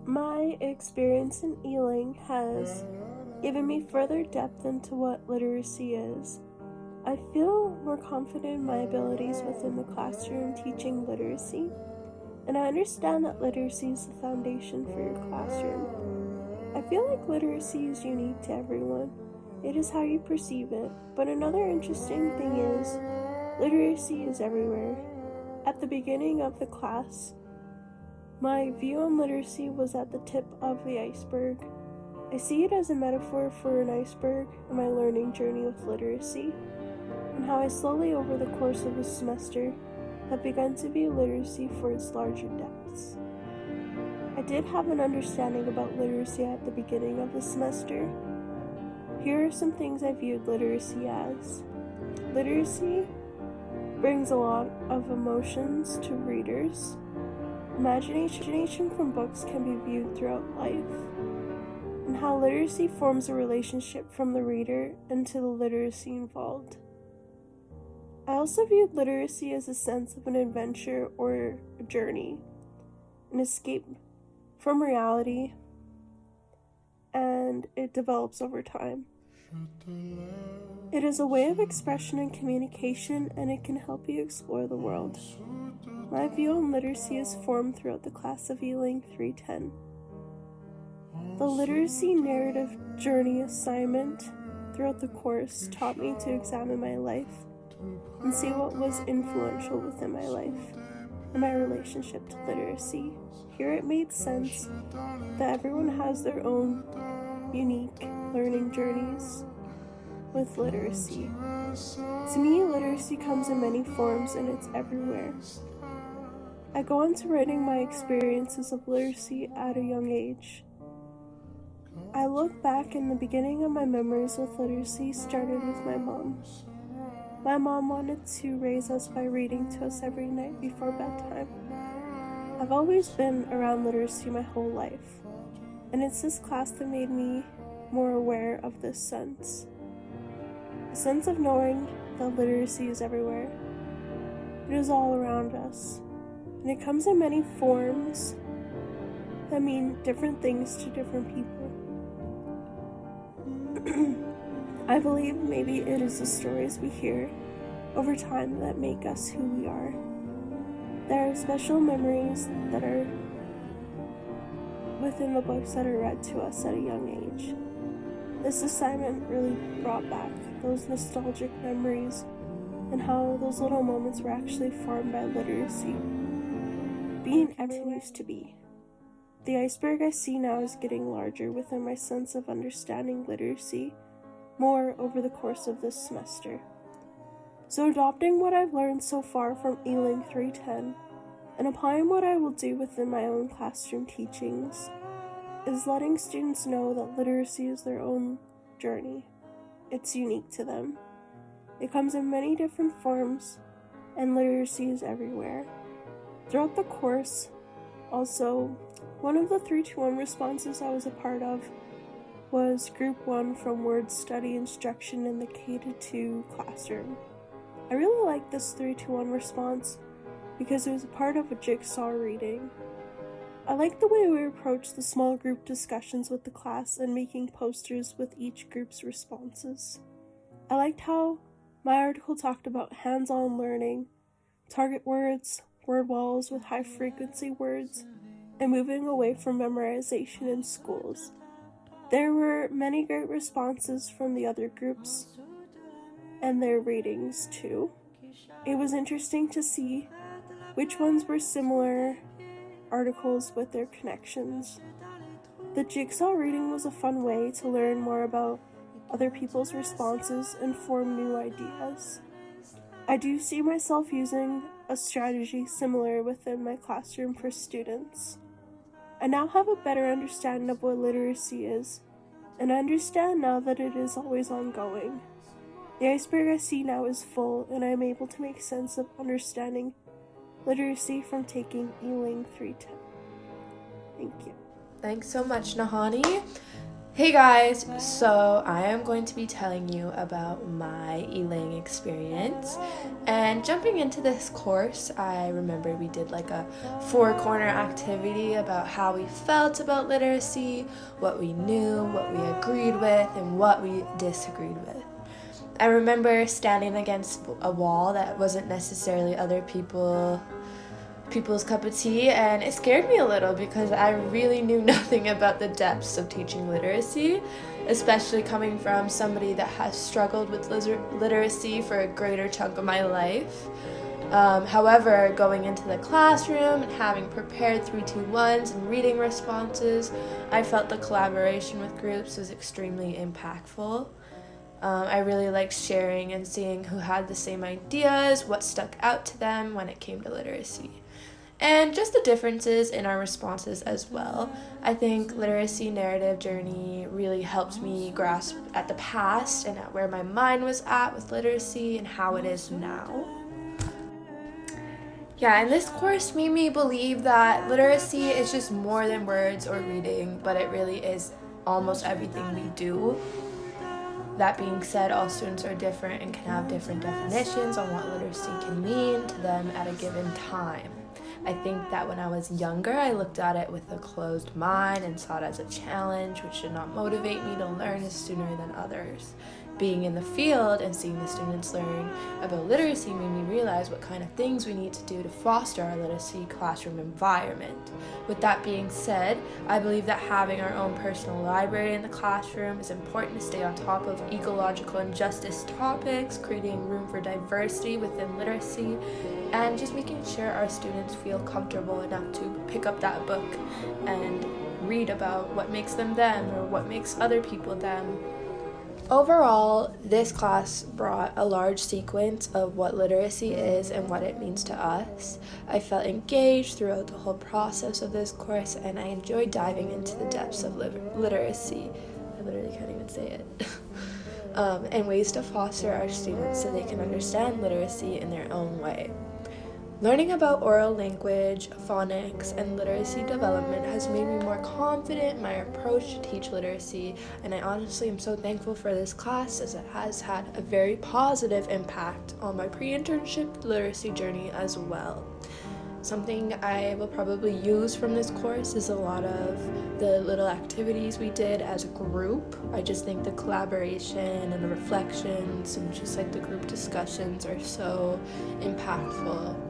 My experience in ELNG has given me further depth into what literacy is. I feel more confident in my abilities within the classroom teaching literacy, and I understand that literacy is the foundation for your classroom. I feel like literacy is unique to everyone. It is how you perceive it, but another interesting thing is literacy is everywhere. At the beginning of the class, my view on literacy was at the tip of the iceberg. I see it as a metaphor for an iceberg in my learning journey with literacy, and how I slowly over the course of the semester have begun to view literacy for its larger depths. I did have an understanding about literacy at the beginning of the semester. Here are some things I viewed literacy as. Literacy brings a lot of emotions to readers. Imagination from books can be viewed throughout life, and how literacy forms a relationship from the reader into the literacy involved. I also viewed literacy as a sense of an adventure or a journey, an escape from reality, and it develops over time. It is a way of expression and communication, and it can help you explore the world. My view on literacy is formed throughout the class of ELNG 310. The literacy narrative journey assignment throughout the course taught me to examine my life and see what was influential within my life and my relationship to literacy. Here it made sense that everyone has their own unique learning journeys with literacy. To me, literacy comes in many forms and it's everywhere. I go on to writing my experiences of literacy at a young age. I look back and the beginning of my memories with literacy started with my mom. My mom wanted to raise us by reading to us every night before bedtime. I've always been around literacy my whole life, and it's this class that made me more aware of this sense. A sense of knowing that literacy is everywhere. It is all around us, and it comes in many forms that mean different things to different people. I believe maybe it is the stories we hear over time that make us who we are. There are special memories that are within the books that are read to us at a young age. This assignment really brought back those nostalgic memories and how those little moments were actually formed by literacy. Being everything used to be. The iceberg I see now is getting larger within my sense of understanding literacy more over the course of this semester. So adopting what I've learned so far from ELNG 310 and applying what I will do within my own classroom teachings is letting students know that literacy is their own journey. It's unique to them. It comes in many different forms, and literacy is everywhere. Throughout the course, also, one of the 321 responses I was a part of was Group 1 from Word Study Instruction in the K-2 classroom. I really liked this 321 response because it was a part of a jigsaw reading. I liked the way we approached the small group discussions with the class and making posters with each group's responses. I liked how my article talked about hands-on learning, target words, word walls with high-frequency words, and moving away from memorization in schools. There were many great responses from the other groups and their readings too. It was interesting to see which ones were similar articles with their connections. The jigsaw reading was a fun way to learn more about other people's responses and form new ideas. I do see myself using a strategy similar within my classroom for students. I now have a better understanding of what literacy is, and I understand now that it is always ongoing. The iceberg I see now is full, and I am able to make sense of understanding literacy from taking ELNG 310. Thank you. Thanks so much, Nahanni. Hey guys, so I am going to be telling you about my ELNG experience. And jumping into this course, I remember we did like a four-corner activity about how we felt about literacy, what we knew, what we agreed with, and what we disagreed with. I remember standing against a wall that wasn't necessarily other people's cup of tea, and it scared me a little because I really knew nothing about the depths of teaching literacy, especially coming from somebody that has struggled with literacy for a greater chunk of my life. However, going into the classroom and having prepared 3-2-1s and reading responses, I felt the collaboration with groups was extremely impactful. I really liked sharing and seeing who had the same ideas, what stuck out to them when it came to literacy. And just the differences in our responses as well. I think literacy narrative journey really helped me grasp at the past and at where my mind was at with literacy and how it is now. Yeah, and this course made me believe that literacy is just more than words or reading, but it really is almost everything we do. That being said, all students are different and can have different definitions on what literacy can mean to them at a given time. I think that when I was younger, I looked at it with a closed mind and saw it as a challenge, which did not motivate me to learn as sooner than others. Being in the field and seeing the students learn about literacy made me realize what kind of things we need to do to foster our literacy classroom environment. With that being said, I believe that having our own personal library in the classroom is important to stay on top of ecological and justice topics, creating room for diversity within literacy, and just making sure our students feel comfortable enough to pick up that book and read about what makes them them or what makes other people them. Overall, this class brought a large sequence of what literacy is and what it means to us. I felt engaged throughout the whole process of this course, and I enjoyed diving into the depths of literacy. I literally can't even say it. And ways to foster our students so they can understand literacy in their own way. Learning about oral language, phonics, and literacy development has made me more confident in my approach to teach literacy, and I honestly am so thankful for this class as it has had a very positive impact on my pre-internship literacy journey as well. Something I will probably use from this course is a lot of the little activities we did as a group. I just think the collaboration and the reflections and just like the group discussions are so impactful.